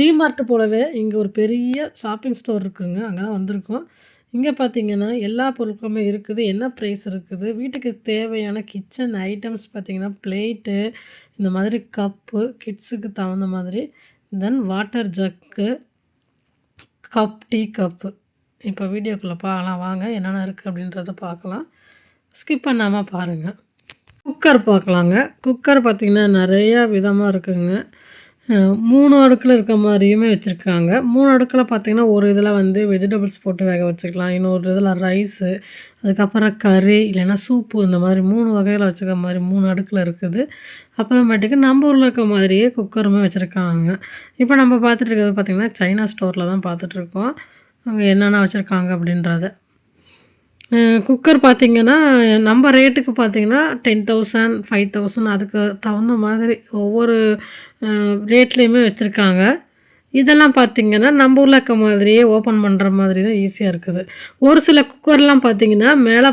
DMart போலவே இங்க ஒரு பெரிய ஷாப்பிங் ஸ்டோர் இருக்குங்க. அங்க தான் வந்திருக்கோம். இங்க பார்த்தீங்கன்னா, எல்லா பொருட்களுமே இருக்குது. என்ன பிரைஸ் இருக்குது, வீட்டுக்கு தேவையான கிச்சன் ஐட்டம்ஸ் பார்த்தீங்கன்னா, பிளேட்டு, இந்த மாதிரி கப்பு, கிட்ஸுக்கு தகுந்த மாதிரி, then water jug, tea cup. இப்போ வீடியோக்குள்ள போகலாம் வாங்க. என்னென்ன இருக்குது அப்படின்றத பார்க்கலாம். ஸ்கிப் பண்ணாம பாருங்க. குக்கர் பார்க்கலாங்க. குக்கர் பார்த்தீங்கன்னா, நெறையா விதமா இருக்குங்க. 3 அடுக்குல இருக்க மாரியுமே வச்சுருக்காங்க. 3 அடுக்குல பார்த்தீங்கன்னா, ஒரு இதில வந்து வெஜிடபிள்ஸ் போட்டு வேக வச்சுக்கலாம். இன்னொரு இதில ரைஸு, அதுக்கப்புறம் கறி, இல்லைன்னா சூப்பு இந்த மாரி 3 வகையில வச்சுக்கிற மாரி 3 அடுக்குல இருக்குது. அப்புறமேட்டுக்கு நம்ம ஊர்ல இருக்க மாதிரியே குக்கருமே வச்சுருக்காங்க. இப்போ நம்ம பார்த்துட்டு இருக்கிறது பார்த்தீங்கன்னா, சைனா ஸ்டோர்ல தான் பார்த்துட்ருக்கோம். அங்க என்னென்ன வச்சுருக்காங்க அப்படின்றத. குக்கர் பார்த்தீங்கன்னா, நம்ம ரேட்டுக்கு பார்த்தீங்கன்னா 10,000 5,000 அதுக்கு தகுந்த மாதிரி ஒவ்வொரு ரேட்லேயுமே வச்சுருக்காங்க. இதெல்லாம் பார்த்தீங்கன்னா, நம்ம ஊர்ல இருக்க மாதிரியே ஓப்பன் பண்ணுற மாதிரி தான் ஈஸியா இருக்குது. ஒரு சில குக்கர்லாம் பார்த்தீங்கன்னா, மேலே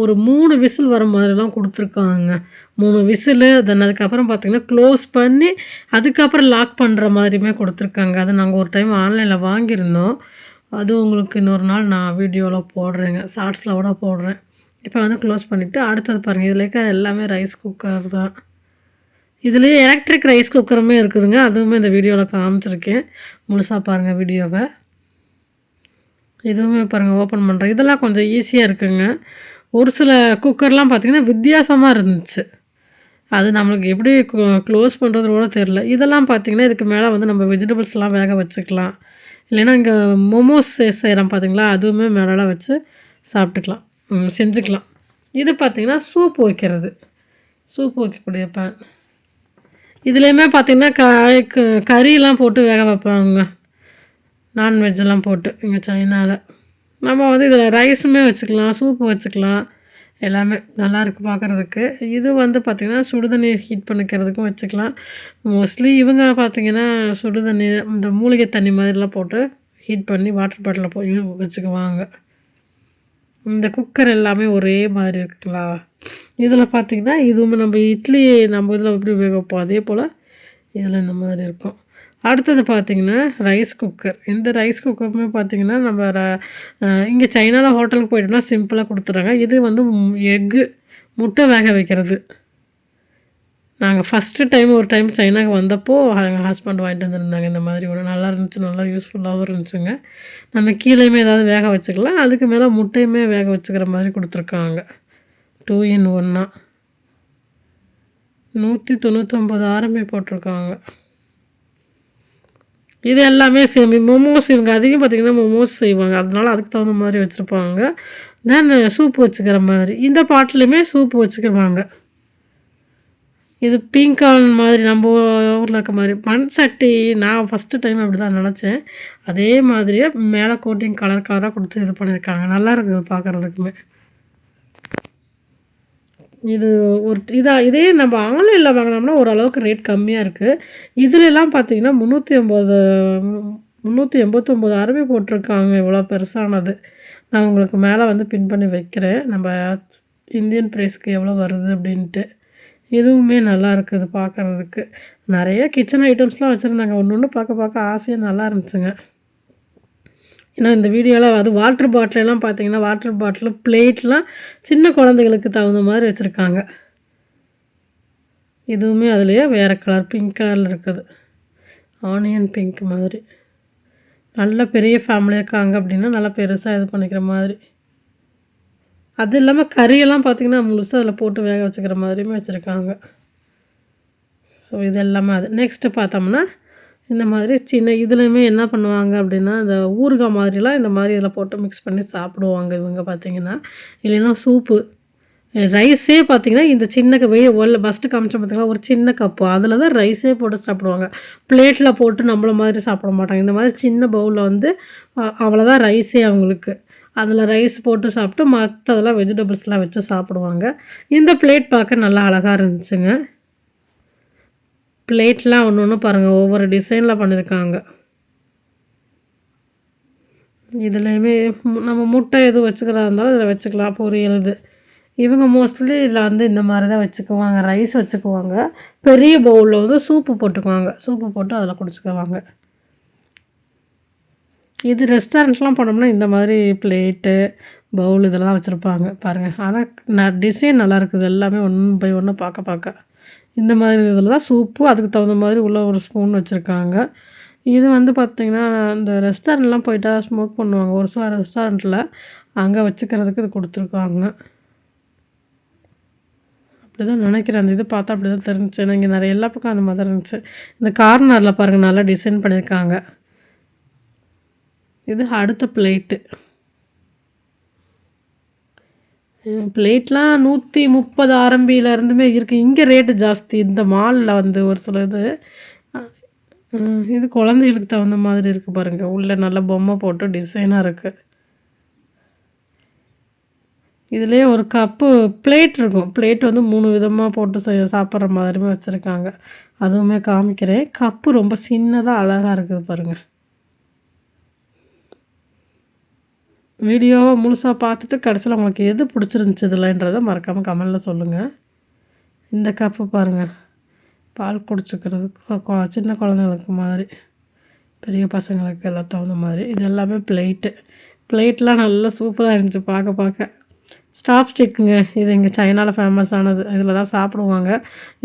ஒரு 3 விசில் வர மாதிரிலாம் குடுத்துருக்காங்க. 3 விசிலு தென் அதுக்கப்புறம் பார்த்தீங்கன்னா, க்ளோஸ் பண்ணி அதுக்கப்புறம் லாக் பண்ணுற மாதிரியுமே குடுத்துருக்காங்க. அது நாங்க ஒரு டைம் ஆன்லைன்ல வாங்கியிருந்தோம். அது உங்களுக்கு இன்னொரு நாள் நான் வீடியோல போடுறேங்க. ஷார்ட்ஸ்ல கூட போடுறேன். இப்போ வந்து க்ளோஸ் பண்ணிவிட்டு அடுத்தது பாருங்க. இதில இருக்க எல்லாமே ரைஸ் குக்கர் தான். இதுலயே எலக்ட்ரிக் ரைஸ் குக்கருமே இருக்குதுங்க. அதுவுமே இந்த வீடியோல காமிச்சிருக்கேன். முழுசா பாருங்க வீடியோவ. இதுவுமே பாருங்க ஓப்பன் பண்ணுறேன். இதெல்லாம் கொஞ்சம் ஈஸியா இருக்குங்க. ஒரு சில குக்கர்லாம் பார்த்தீங்கன்னா, வித்தியாசமா இருந்துச்சு. அது நம்மளுக்கு எப்படி க்ளோஸ் பண்ணுறது கூட தெரில. இதெல்லாம் பார்த்தீங்கன்னா, இதுக்கு மேலே வந்து நம்ம வெஜிடபிள்ஸ்லாம் வேக வச்சுக்கலாம். இல்லைன்னா இங்கே மோமோஸ் செய்கிறோம் பார்த்தீங்களா, அதுவுமே மேலலாம் வச்சு சாப்பிட்டுக்கலாம், செஞ்சுக்கலாம். இது பார்த்தீங்கன்னா, சூப் வைக்கிறது. சூப் வைக்கக்கூடிய பேன். இதுலேயுமே பார்த்தீங்கன்னா, கறியெல்லாம் போட்டு வேக வைப்பாங்க. நான்வெஜ்ஜெல்லாம் போட்டு இங்கே சைனால. நம்ம வந்து இதில் ரைஸுமே வச்சுக்கலாம், சூப்பு வச்சுக்கலாம். எல்லாமே நல்லாயிருக்கு பார்க்குறதுக்கு. இது வந்து பார்த்திங்கன்னா, சுடுதண்ணி ஹீட் பண்ணிக்கிறதுக்கும் வச்சுக்கலாம். மோஸ்ட்லி இவங்க பார்த்திங்கன்னா, சுடுதண்ணி இந்த மூலிகை தண்ணி மாதிரிலாம் போட்டு ஹீட் பண்ணி வாட்டர் பாட்டிலில் போய் வச்சுக்குவாங்க. இந்த குக்கர் எல்லாமே ஒரே மாதிரி இருக்குங்களா. இதில் பார்த்திங்கன்னா, இதுவுமே நம்ம இட்லி நம்ம இதில் எப்படி வேக வைப்போம் அதே போல் இதில் இந்த மாதிரி இருக்கும். அடுத்தது பார்த்திங்கன்னா, ரைஸ் குக்கர். இந்த ரைஸ் குக்கருமே பார்த்திங்கன்னா, நம்ம இங்கே சைனாவில் ஹோட்டலுக்கு போயிட்டோம்னா சிம்பிளாக கொடுத்துட்றாங்க. இது வந்து முட்டை வேக வைக்கிறது. நாங்கள் ஃபஸ்ட்டு டைம் ஒரு டைம் சைனாவுக்கு வந்தப்போ எங்கள் ஹஸ்பண்ட் வாங்கிட்டு வந்திருந்தாங்க. இந்த மாதிரி ஒன்று நல்லா இருந்துச்சு, நல்லா யூஸ்ஃபுல்லாகவும் இருந்துச்சுங்க. நம்ம கீழேயுமே ஏதாவது வேக வச்சுக்கலாம். அதுக்கு மேலே முட்டையுமே வேக வச்சுக்கிற மாதிரி கொடுத்துருக்காங்க. 2 in 1 199 ஆர்எம்ஏ போட்டிருக்காங்க. இது எல்லாமே மோமோஸ் இவங்க அதிகம் பார்த்திங்கன்னா மோமோஸ் செய்வாங்க. அதனால அதுக்கு தகுந்த மாதிரி வச்சுருப்பாங்க. தென் சூப்பு வச்சுக்கிற மாதிரி. இந்த பாட்டிலையுமே சூப்பு வச்சுக்குவாங்க. இது பீங்கான் மாதிரி நம்ம ஊரில் இருக்க மாதிரி மண் சட்டி. நான் ஃபஸ்ட்டு டைம் அப்படி தான் நினச்சேன். அதே மாதிரியே மேலே கோட்டிங் கலர் கலராக கொடுத்து இது பண்ணியிருக்காங்க. நல்லா இருக்குது பார்க்குறதுக்குமே. இது ஒரு இதே நம்ம ஆன்லைனில் வாங்கினோம்னா ஓரளவுக்கு ரேட் கம்மியாக இருக்குது. இதுலலாம் பார்த்தீங்கன்னா 389 ஆர்எம்ஏ போட்டிருக்காங்க. இவ்வளோ பெருசானது. நான் உங்களுக்கு மேலே வந்து பின் பண்ணி வைக்கிறேன். நம்ம இந்தியன் ப்ரைஸ்க்கு எவ்வளோ வருது அப்படின்ட்டு. இதுவுமே நல்லா இருக்குது பார்க்குறதுக்கு. நிறைய கிச்சன் ஐட்டம்ஸ்லாம் வச்சுருந்தாங்க. ஒன்று ஒன்று பார்க்க ஆசையாக நல்லா இருந்துச்சுங்க. ஏன்னா இந்த வீடியோவில் அது வாட்டர் பாட்டிலெல்லாம் பார்த்தீங்கன்னா, வாட்டர் பாட்டிலு, பிளேட்லாம் சின்ன குழந்தைகளுக்கு தகுந்த மாதிரி வச்சுருக்காங்க. இதுவுமே அதுலேயே வேறு கலர் பிங்க் கலரில் இருக்குது. ஆனியன் பிங்க் மாதிரி. நல்ல பெரிய ஃபேமிலி இருக்காங்க அப்படின்னா நல்லா பெருசாக இது பண்ணிக்கிற மாதிரி. அது இல்லாமல் கறியெல்லாம் பார்த்திங்கன்னா முழுசாக அதில் போட்டு வேக வச்சுக்கிற மாதிரியுமே வச்சுருக்காங்க. ஸோ இது எல்லாமே அது. நெக்ஸ்ட்டு பார்த்தோம்னா இந்த மாதிரி சின்ன இதுலேயுமே என்ன பண்ணுவாங்க அப்படின்னா, இந்த ஊறுகாய் மாதிரிலாம் இந்த மாதிரி இதில் போட்டு மிக்ஸ் பண்ணி சாப்பிடுவாங்க இவங்க பார்த்திங்கன்னா. இல்லைன்னா சூப்பு. ரைஸே பார்த்திங்கன்னா இந்த சின்ன ஃபஸ்ட்டு காமிச்சோம் பார்த்திங்கன்னா ஒரு சின்ன கப்பு அதில் தான் ரைஸே போட்டு சாப்பிடுவாங்க. பிளேட்டில் போட்டு நம்மள மாதிரி சாப்பிட மாட்டாங்க. இந்த மாதிரி சின்ன பவுலில் வந்து அவ்வளோதான் ரைஸே அவங்களுக்கு. அதில் ரைஸ் போட்டு சாப்பிட்டு மற்றதெல்லாம் வெஜிடபிள்ஸ்லாம் வச்சு சாப்பிடுவாங்க. இந்த பிளேட் பார்க்க நல்லா அழகாக இருந்துச்சுங்க. பிளேட்லாம் ஒன்று ஒன்று பாருங்கள் ஒவ்வொரு டிசைனில் பண்ணியிருக்காங்க. இதுலேயுமே நம்ம முட்டை எதுவும் வச்சுக்கிறதா இருந்தாலும் இதில் வச்சுக்கலாம். பொரியல் இது. இவங்க மோஸ்ட்லி இதில் வந்து இந்த மாதிரி தான் வச்சுக்குவாங்க. ரைஸ் வச்சுக்குவாங்க. பெரிய பவுலில் வந்து சூப்பு போட்டுக்குவாங்க. சூப்பு போட்டு அதில் குடிச்சுக்குவாங்க. இது ரெஸ்டாரண்ட்லாம் போனோம்னா இந்த மாதிரி பிளேட்டு, பவுல் இதெல்லாம் வச்சுருப்பாங்க பாருங்கள். ஆனால் டிசைன் நல்லா இருக்குது எல்லாமே ஒன் பை ஒன்று பார்க்க பார்க்க. இந்த மாதிரி இதில் தான் சூப்பு அதுக்கு தகுந்த மாதிரி உள்ள ஒரு ஸ்பூன் வச்சுருக்காங்க. இது வந்து பார்த்திங்கன்னா இந்த ரெஸ்டாரண்ட்லாம் போயிட்டா ஸ்மோக் பண்ணுவாங்க ஒரு சில ரெஸ்டாரண்ட்டில். அங்கே வச்சுக்கிறதுக்கு இது கொடுத்துருக்காங்க. அப்படி தான் நினைக்கிறேன். அந்த இது பார்த்தா அப்படி தான் தெரிஞ்சுச்சு. ஏன்னா இங்கே நிறைய எல்லா பக்கம் அந்த மாதிரி தான் இருந்துச்சு. இந்த கார்னரில் பாருங்கள் நல்லா டிசைன் பண்ணியிருக்காங்க. இது அடுத்த பிளேட்டு. பிளேட்லாம் 130 ஆர்எம்பியிலேருந்துமே இருக்குது. இங்கே ரேட்டு ஜாஸ்தி. இந்த மாலில் வந்து ஒரு சில இது இது குழந்தைகளுக்கு தகுந்த மாதிரி இருக்குது பாருங்கள். உள்ளே நல்ல பொம்மை போட்டு டிசைனாக இருக்குது. இதுலேயே ஒரு கப்பு பிளேட் இருக்கும். பிளேட் வந்து 3 விதமாக போட்டு சாப்பிட்ற மாதிரியுமே வச்சுருக்காங்க. அதுவுமே காமிக்கிறேன். கப்பு ரொம்ப சின்னதாக அழகாக இருக்குது பாருங்கள். வீடியோவை முழுசாக பார்த்துட்டு கடைசியில் உங்களுக்கு எது பிடிச்சிருந்துச்சி இதில்ன்றதை மறக்காமல் கமெண்டில் சொல்லுங்கள். இந்த கப்பு பாருங்கள், பால் குடிச்சிக்கிறதுக்கு சின்ன குழந்தைங்களுக்கு மாதிரி, பெரிய பசங்களுக்கு எல்லாம் தகுந்த மாதிரி. இது எல்லாமே பிளேட்லாம் நல்லா சூப்பராக இருந்துச்சு பார்க்க. ஸ்டாப் ஸ்டிக்குங்க. இது இங்கே சைனாவில் ஃபேமஸானது. இதில் தான் சாப்பிடுவாங்க.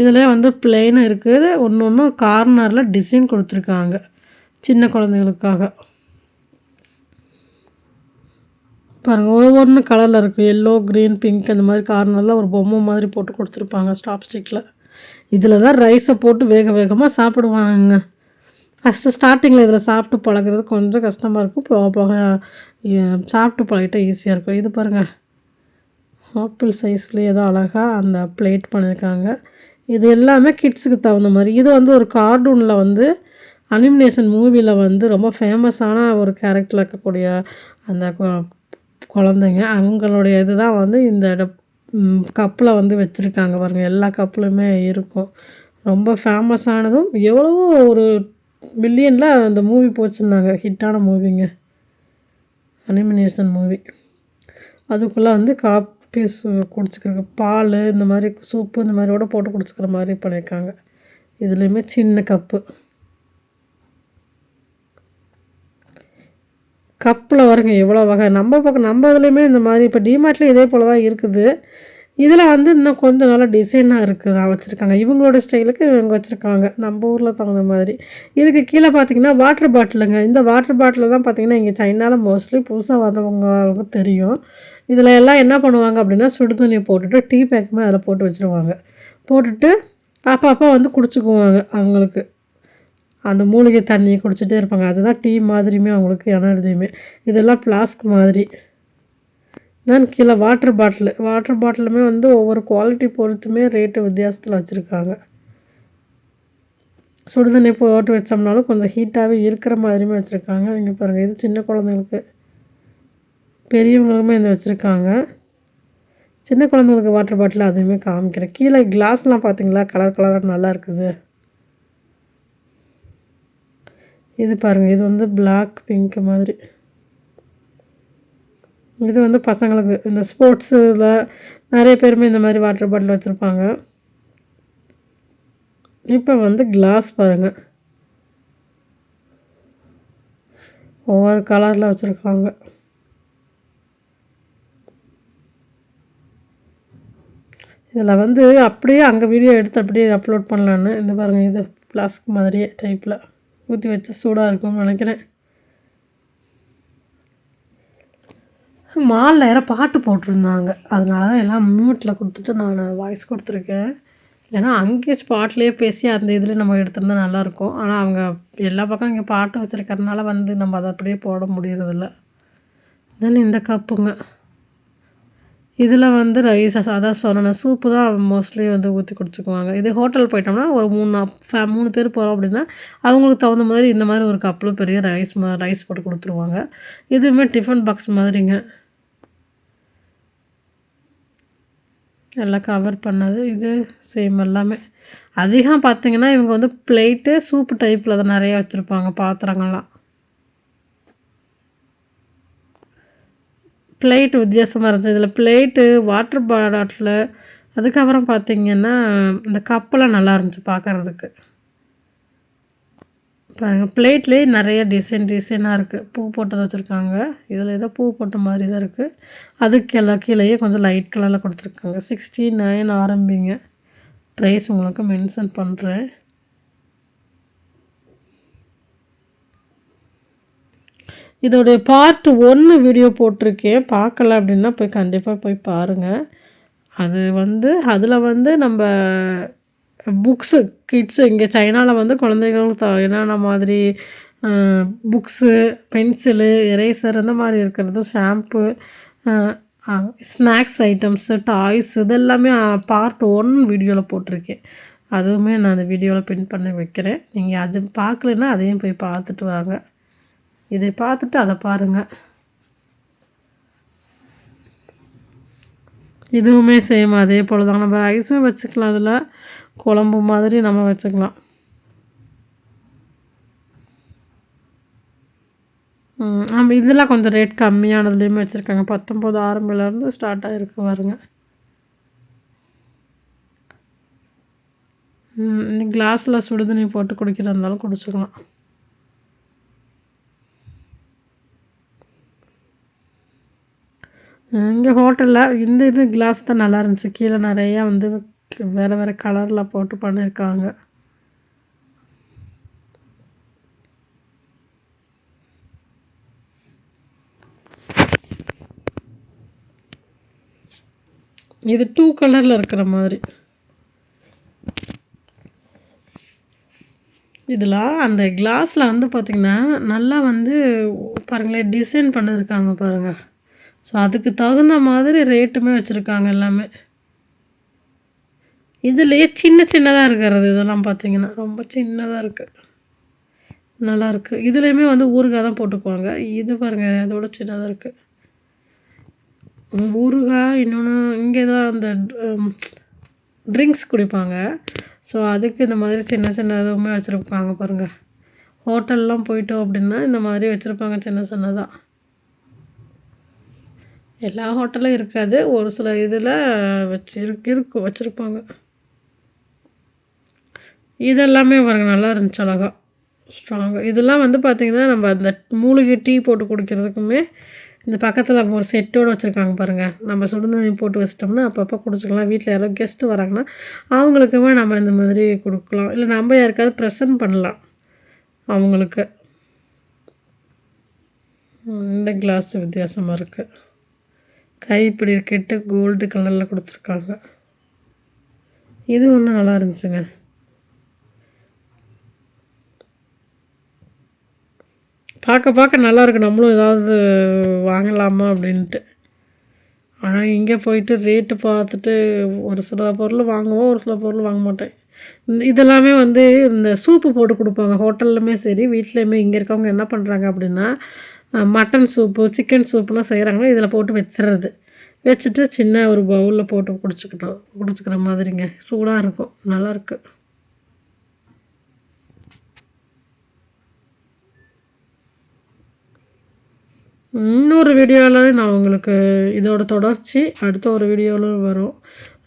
இதிலே வந்து பிளெயின் இருக்குது. ஒன்று கார்னரில் டிசைன் கொடுத்துருக்காங்க சின்ன குழந்தைகளுக்காக. பாருங்கள் ஒவ்வொன்று கலரில் இருக்குது. எல்லோ, க்ரீன், பிங்க் அந்த மாதிரி கார்னரில் ஒரு பொம்மை மாதிரி போட்டு கொடுத்துருப்பாங்க ஸ்டாப் ஸ்டிக்கில். இதில் தான் ரைஸை போட்டு வேகமாக சாப்பிடுவாங்க. ஃபஸ்ட்டு ஸ்டார்டிங்கில் இதில் சாப்பிட்டு பழகிறது கொஞ்சம் கஷ்டமாக இருக்கும். போக சாப்பிட்டு பழகிட்டால் ஈஸியாக இருக்கும். இது பாருங்கள், ஆப்பிள் சைஸ்லேயே ஏதோ அழகாக அந்த பிளேட் பண்ணியிருக்காங்க. இது எல்லாமே கிட்ஸுக்கு தகுந்த மாதிரி. இது வந்து ஒரு கார்ட்டூனில் வந்து அனிமினேஷன் மூவியில் வந்து ரொம்ப ஃபேமஸான ஒரு கேரக்டரில் இருக்கக்கூடிய அந்த குழந்தைங்க அவங்களுடைய இது தான் வந்து இந்த கப்பில் வந்து வச்சுருக்காங்க பாருங்கள். எல்லா கப்புலையுமே இருக்கும். ரொம்ப ஃபேமஸானதும் எவ்வளவோ ஒரு மில்லியனில் அந்த மூவி போச்சுன்னாங்க. ஹிட்டான மூவிங்க, அனிமினேஷன் மூவி. அதுக்குள்ளே வந்து காப்பி குடிச்சிக்கிறதுக்கு பால் இந்த மாதிரி சூப்பு இந்த மாதிரியோட போட்டு குடிச்சிக்கிற மாதிரி பண்ணியிருக்காங்க. இதுலேயுமே சின்ன கப்பில் வருங்க எவ்வளோ வகை. நம்ம இதுலேயுமே இந்த மாதிரி இப்போ டிமார்ட்லேயும் இதே போல் தான் இருக்குது. இதில் வந்து இன்னும் கொஞ்சம் நல்லா டிசைனாக இருக்குது வச்சுருக்காங்க. இவங்களோட ஸ்டைலுக்கு இவங்க வச்சுருக்காங்க நம்ம ஊரில் தகுந்த மாதிரி. இதுக்கு கீழே பார்த்திங்கன்னா வாட்டர் பாட்டிலுங்க. இந்த வாட்டர் பாட்டில் தான் பார்த்திங்கன்னா இங்கே சைனாவில் மோஸ்ட்லி புதுசாக வந்தவங்களுக்கு தெரியும். இதில் எல்லாம் என்ன பண்ணுவாங்க அப்படின்னா சுடு தண்ணியை போட்டுட்டு டீ பேக்குமே அதில் போட்டு வச்சுருவாங்க. போட்டுட்டு அப்பப்போ வந்து குடிச்சிக்குவாங்க. அவங்களுக்கு அந்த மூலிகை தண்ணியை குடிச்சிட்டே இருப்பாங்க. அதுதான் டீ மாதிரியுமே அவங்களுக்கு எனர்ஜியுமே. இதெல்லாம் ஃப்ளாஸ்க் மாதிரி தான். கீழே வாட்டர் பாட்டிலுமே வந்து ஒவ்வொரு குவாலிட்டி பொறுத்துமே ரேட்டு வித்தியாசத்தில் வச்சுருக்காங்க. சுடு தண்ணி போட்டு வச்சோம்னாலும் கொஞ்சம் ஹீட்டாகவே இருக்கிற மாதிரியுமே வச்சுருக்காங்க. இங்கே பாருங்கள், இது சின்ன குழந்தைங்களுக்கு, பெரியவங்களுக்குமே இந்த வச்சுருக்காங்க. சின்ன குழந்தைங்களுக்கு வாட்டர் பாட்டில் அதுவுமே காமிக்கிறேன். கீழே கிளாஸ்லாம் பார்த்திங்களா, கலராக நல்லா இருக்குது. இது பாருங்கள், இது வந்து பிளாக் பிங்க் மாதிரி. இது வந்து பசங்களுக்கு இந்த ஸ்போர்ட்ஸில் நிறைய பேருமே இந்த மாதிரி வாட்டர் பாட்டில் வச்சுருப்பாங்க. இப்போ வந்து கிளாஸ் பாருங்கள், ஒவ்வொரு கலரில் வச்சுருக்காங்க. இதில் வந்து அப்படியே அங்கே வீடியோ எடுத்து அப்படியே அப்லோட் பண்ணலான்னு. இந்த பாருங்கள், இது ஃப்ளாஸ்க் மாதிரியே டைப்பில் ஊற்றி வச்சா சூடாக இருக்கும்னு நினைக்கிறேன். மாலில் யாரோ பாட்டு போட்டிருந்தாங்க, அதனால தான் எல்லாம் மியூட்டில் கொடுத்துட்டு நான் வாய்ஸ் கொடுத்துருக்கேன். இல்லைனா அங்கேயே ஸ்பாட்லேயே பேசி அந்த இதில் நம்ம எடுத்திருந்தா நல்லாயிருக்கும். ஆனால் அவங்க எல்லா பக்கம் இங்கே பாட்டு வச்சுருக்கறனால வந்து நம்ம அதை அப்படியே போட முடியறதில்ல. தென் இந்த கப்புங்க, இதில் வந்து ரைஸ் அதான் சொன்னேன், சூப்பு தான் மோஸ்ட்லி வந்து ஊற்றி குடிச்சிக்குவாங்க. இது ஹோட்டல் போயிட்டோம்னா ஒரு 3 பேர் போகிறோம் அப்படின்னா அவங்களுக்கு தகுந்த மாதிரி இந்த மாதிரி ஒரு கப்பில் பெரிய ரைஸ் போட்டு கொடுத்துருவாங்க. இதுவுமே டிஃபன் பாக்ஸ் மாதிரிங்க, எல்லாம் கவர் பண்ணது. இது சேம் எல்லாமே. அதிகம் பார்த்திங்கன்னா இவங்க வந்து பிளேட்டு சூப்பு டைப்பில் தான் நிறையா வச்சுருப்பாங்க. பாத்திரங்கள்லாம் பிளேட்டு வித்தியாசமாக இருந்துச்சு. இதில் பிளேட்டு, வாட்டர் பாட்டில், அதுக்கப்புறம் பார்த்திங்கன்னா இந்த கப்பெல்லாம் நல்லா இருந்துச்சு பார்க்குறதுக்கு. பாருங்க பிளேட்லேயே நிறைய டிசைனாக இருக்குது. பூ போட்டது வச்சுருக்காங்க. இதில் ஏதோ பூ போட்ட மாதிரி தான் இருக்குது. அதுக்கெல்லாம் கீழேயே கொஞ்சம் லைட் கலரில் கொடுத்துருக்காங்க. 69 ஆரம்பிங்க. ப்ரைஸ் உங்களுக்கு மென்ஷன் பண்ணுறேன். இதோடைய பார்ட் 1 வீடியோ போட்டிருக்கேன். பார்க்கல அப்படின்னா போய் கண்டிப்பாக போய் பாருங்கள். அது வந்து அதில் வந்து நம்ம புக்ஸு கிட்ஸு இங்கே சைனாவில் வந்து குழந்தைகளுக்கு என்னென்ன மாதிரி புக்ஸு, பென்சிலு, எரேசர் அந்த மாதிரி இருக்கிறது, ஷாம்பு, ஸ்நாக்ஸ் ஐட்டம்ஸு, டாய்ஸ் இதெல்லாமே பார்ட் 1 வீடியோவில் போட்டிருக்கேன். அதுவுமே நான் அந்த வீடியோவில் பின் பண்ணி வைக்கிறேன். நீங்கள் அது பார்க்கலன்னா அதையும் போய் பார்த்துட்டு வாங்க. இதை பார்த்துட்டு அதை பாருங்கள். இதுவுமே சேம் அதே போல் தான். நம்ம ரைஸும் வச்சுக்கலாம், அதில் குழம்பு மாதிரி நம்ம வச்சுக்கலாம். நம்ம இதெல்லாம் கொஞ்சம் ரேட் கம்மியானதுலேயுமே வச்சுருக்காங்க. 19 ஆரம்பிலேருந்து ஸ்டார்ட் ஆகிருக்கு பாருங்க. இந்த கிளாஸில் சுடுதண்ணி போட்டு குடிக்கிறதா இருந்தாலும் குடிச்சிக்கலாம். இங்கே ஹோட்டலில் இந்த இது கிளாஸ் தான் நல்லா இருந்துச்சு. கீழே நிறையா வந்து வேறு வேறு கலரில் போட்டு பண்ணியிருக்காங்க. இது 2 கலரில் இருக்கிற மாதிரி. இதில் அந்த கிளாஸில் வந்து பார்த்திங்கன்னா நல்லா வந்து பாருங்களேன் டிசைன் பண்ணியிருக்காங்க பாருங்கள். ஸோ அதுக்கு தகுந்த மாதிரி ரேட்டுமே வச்சுருக்காங்க எல்லாமே. இதுலேயே சின்ன சின்னதாக இருக்கிறது இதெல்லாம் பார்த்திங்கன்னா ரொம்ப சின்னதாக இருக்குது, நல்லாயிருக்கு. இதுலேயுமே வந்து ஊறுகாய் தான் போட்டுக்குவாங்க. இது பாருங்கள் அதோட சின்னதாக இருக்குது ஊறுகாய். இன்னொன்று இங்கே தான் அந்த ட்ரிங்க்ஸ் குடிப்பாங்க. ஸோ அதுக்கு இந்த மாதிரி சின்ன சின்ன இதுவுமே வச்சுருப்பாங்க பாருங்கள். ஹோட்டல்லாம் போயிட்டோம் அப்படின்னா இந்த மாதிரி வச்சுருப்பாங்க சின்ன சின்னதாக. எல்லா ஹோட்டலும் இருக்காது, ஒரு சில இதில் இருக்கும் வச்சுருப்பாங்க. இதெல்லாமே பாருங்கள் நல்லா இருந்துச்சு, அழகாக ஸ்ட்ராங்காக. இதெல்லாம் வந்து பார்த்திங்கன்னா நம்ம அந்த மூலிகை டீ போட்டு குடிக்கிறதுக்குமே இந்த பக்கத்தில் ஒரு செட்டோடு வச்சுருக்காங்க பாருங்கள். நம்ம சுடுதண்ணி போட்டு வச்சிட்டோம்னா அப்பப்போ குடிச்சிக்கலாம். வீட்டில் யாரோ கெஸ்ட்டு வராங்கன்னா அவங்களுக்குமே நம்ம இந்த மாதிரி கொடுக்கலாம். இல்லை நம்ம யாருக்காவது ப்ரெசன்ட் பண்ணலாம் அவங்களுக்கு. இந்த கிளாஸ் வித்தியாசமாக இருக்குது. கைப்பிடி கெட்டு கோல்டு கலரில் கொடுத்துருக்காங்க. இது ஒன்றும் நல்லா இருந்துச்சுங்க. பார்க்க நல்லாயிருக்கு. நம்மளும் ஏதாவது வாங்கலாமா அப்படின்ட்டு. ஆனால் இங்கே போயிட்டு ரேட்டு பார்த்துட்டு ஒரு சில பொருள் வாங்குவோம், ஒரு சில பொருள் வாங்க மாட்டேன். இதெல்லாமே வந்து இந்த சூப்பு போட்டு கொடுப்பாங்க ஹோட்டல்லுமே சரி வீட்லேயுமே. இங்கே இருக்கவங்க என்ன பண்ணுறாங்க அப்படின்னா மட்டன் சூப்பு, சிக்கன் சூப்புலாம் செய்கிறாங்கன்னா இதில் போட்டு வச்சிடுறது. வச்சுட்டு சின்ன ஒரு பவுலில் போட்டு குடிச்சிக்கிற மாதிரிங்க. சூடாக இருக்கும், நல்லாயிருக்கு. இன்னொரு வீடியோவில் நான் உங்களுக்கு இதோட தொடர்ச்சி அடுத்த ஒரு வீடியோவில் வரும்.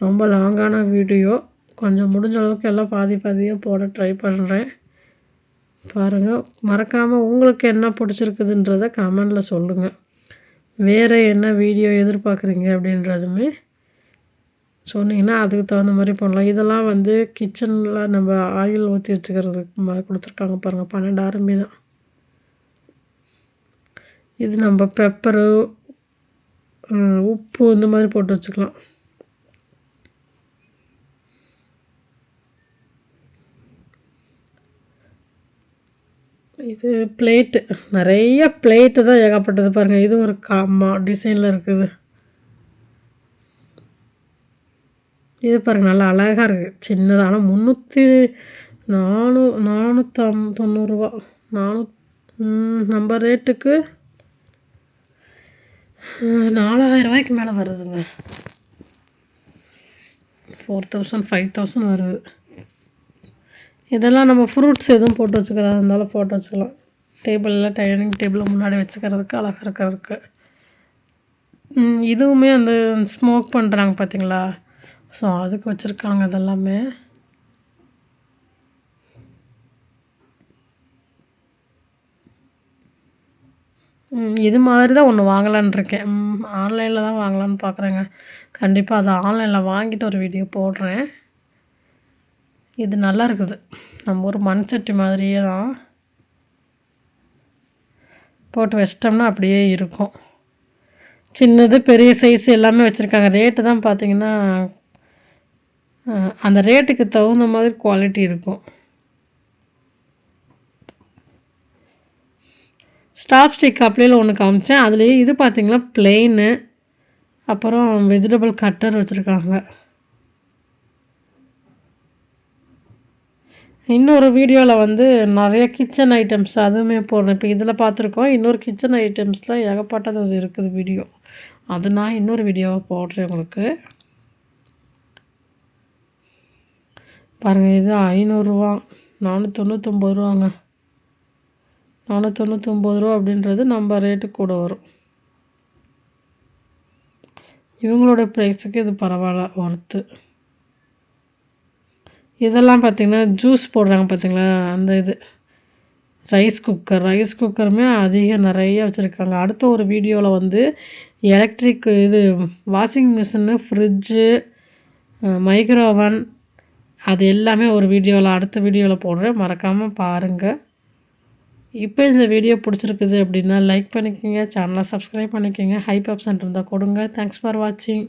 ரொம்ப லாங்கான வீடியோ. கொஞ்சம் முடிஞ்ச அளவுக்கு எல்லாம் பாதியாக போட ட்ரை பண்ணுறேன். பாருங்கள். மறக்காமல் உங்களுக்கு என்ன பிடிச்சிருக்குதுன்றதை கமெண்டில் சொல்லுங்கள். வேறு என்ன வீடியோ எதிர்பார்க்குறீங்க அப்படின்றதுமே சொன்னீங்கன்னா அதுக்கு தகுந்த மாதிரி பண்ணலாம். இதெல்லாம் வந்து கிச்சனில் நம்ம ஆயில் ஊற்றி வச்சுக்கிறதுக்கு கொடுத்துருக்காங்க பாருங்கள். 12 ஆரம்பி தான். இது நம்ம பெப்பரு, உப்பு இந்த மாதிரி போட்டு வச்சுக்கலாம். இது பிளேட்டு. நிறைய பிளேட்டு தான் ஏகப்பட்டது பாருங்கள். இது ஒரு டிசைனில் இருக்குது. இது பாருங்கள் நல்லா அழகாக இருக்குது. சின்னதாக. ஆனால் 490 நம்ம ரேட்டுக்கு 4000 ரூபாய்க்கு மேலே வருதுங்க. 4000 5000 வருது. இதெல்லாம் நம்ம ஃப்ரூட்ஸ் எதுவும் போட்டு வச்சுக்கிறதா இருந்தாலும் போட்டு வச்சுக்கலாம். டேபிளில் டைனிங் டேபிளில் முன்னாடி வச்சுக்கிறதுக்கு அழகாக இருக்கிறதுக்கு. இதுவுமே அந்த ஸ்மோக் பண்ணுறாங்க பார்த்தீங்களா, ஸோ அதுக்கு வச்சுருக்காங்க இதெல்லாமே. இது மாதிரி தான் ஒன்று வாங்கலான்னு இருக்கேன். ஆன்லைனில் தான் வாங்கலான்னு பார்க்குறேங்க. கண்டிப்பா அத ஆன்லைனில் வாங்கிட்டு ஒரு வீடியோ போடுறேன். இது நல்லா இருக்குது. நம்ம ஊர் மண் சட்டி மாதிரியே தான். போட்டு வச்சிட்டோம்னா அப்படியே இருக்கும். சின்னது, பெரிய சைஸ் எல்லாமே வச்சுருக்காங்க. ரேட்டு தான் பார்த்தீங்கன்னா, அந்த ரேட்டுக்கு தகுந்த மாதிரி குவாலிட்டி இருக்கும். ஸ்டாப் ஸ்டிக் அப்ளைல ஒன்று காமிச்சேன். அதுலேயே இது பார்த்தீங்கன்னா ப்ளெயினு. அப்புறம் வெஜிடபிள் கட்டர் வச்சுருக்காங்க. இன்னொரு வீடியோவில் வந்து நிறைய கிச்சன் ஐட்டம்ஸ் அதுவுமே போடுறேன். இப்போ இதில் பார்த்துருக்கோம். இன்னொரு கிச்சன் ஐட்டம்ஸில் ஏகப்பட்டது இருக்குது வீடியோ. அது நான் இன்னொரு வீடியோவை போடுறேன் உங்களுக்கு. பாருங்கள், இது ரூ. 500 499 499 அப்படின்றது நம்ம ரேட்டு கூட வரும். இவங்களோட ப்ரைஸுக்கு இது பரவாயில்ல, ஒர்த்து. இதெல்லாம் பார்த்திங்கன்னா ஜூஸ் போடுறாங்க பார்த்திங்களா, அந்த இது ரைஸ் குக்கருமே நிறைய வச்சுருக்காங்க. அடுத்த ஒரு வீடியோவில் வந்து எலக்ட்ரிக் இது washing machine, fridge, micro oven அது எல்லாமே ஒரு வீடியோவில் அடுத்த வீடியோவில் போடுறேன். மறக்காமல் பாருங்கள். இப்போ இந்த வீடியோ பிடிச்சிருக்குது அப்படின்னா லைக் பண்ணிக்கோங்க, சேனலை சப்ஸ்கிரைப் பண்ணிக்கோங்க, ஹைப் ஆப்ஷன் இருந்தால் கொடுங்க. தேங்க்ஸ் ஃபார் வாட்சிங்.